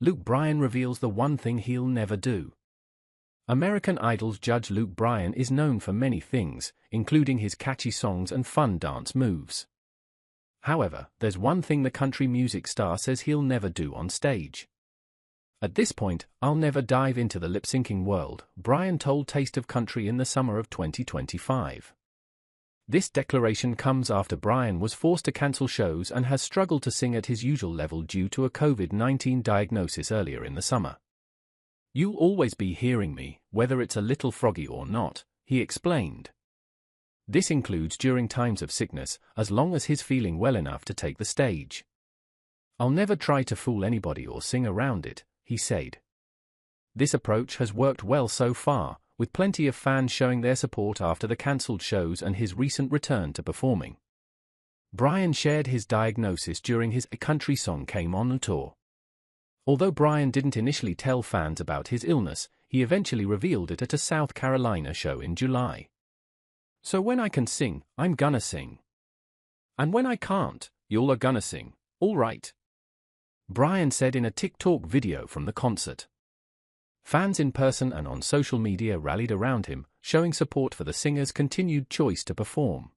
Luke Bryan reveals the one thing he'll never do. American Idol's judge Luke Bryan is known for many things, including his catchy songs and fun dance moves. However, there's one thing the country music star says he'll never do on stage. At this point, I'll never dive into the lip-syncing world, Bryan told Taste of Country in the summer of 2025. This declaration comes after Bryan was forced to cancel shows and has struggled to sing at his usual level due to a COVID-19 diagnosis earlier in the summer. "You'll always be hearing me, whether it's a little froggy or not," he explained. This includes during times of sickness, as long as he's feeling well enough to take the stage. "I'll never try to fool anybody or sing around it," he said. This approach has worked well so far, with plenty of fans showing their support after the cancelled shows and his recent return to performing. Bryan shared his diagnosis during his A Country Song Came On tour. Although Bryan didn't initially tell fans about his illness, he eventually revealed it at a South Carolina show in July. "So when I can sing, I'm gonna sing. And when I can't, you're gonna sing, all right," Bryan said in a TikTok video from the concert. Fans in person and on social media rallied around him, showing support for the singer's continued choice to perform.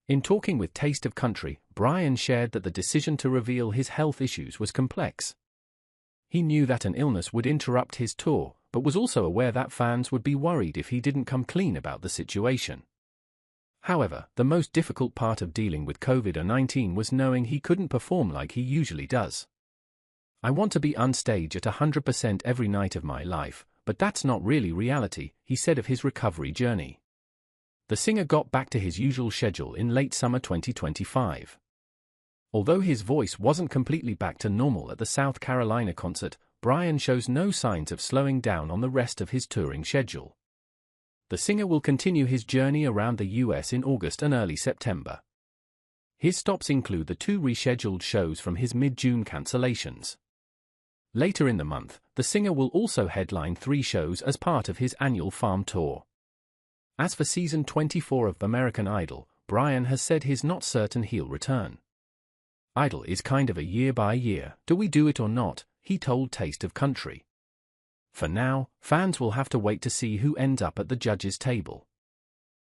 In talking with Taste of Country, Bryan shared that the decision to reveal his health issues was complex. He knew that an illness would interrupt his tour, but was also aware that fans would be worried if he didn't come clean about the situation. However, the most difficult part of dealing with COVID-19 was knowing he couldn't perform like he usually does. "I want to be on stage at 100% every night of my life, but that's not really reality," he said of his recovery journey. The singer got back to his usual schedule in late summer 2025. Although his voice wasn't completely back to normal at the South Carolina concert, Bryan shows no signs of slowing down on the rest of his touring schedule. The singer will continue his journey around the US in August and early September. His stops include the 2 rescheduled shows from his mid-June cancellations. Later in the month, the singer will also headline 3 shows as part of his annual farm tour. As for season 24 of American Idol, Bryan has said he's not certain he'll return. "Idol is kind of a year by year, do we do it or not?" he told Taste of Country. For now, fans will have to wait to see who ends up at the judges' table.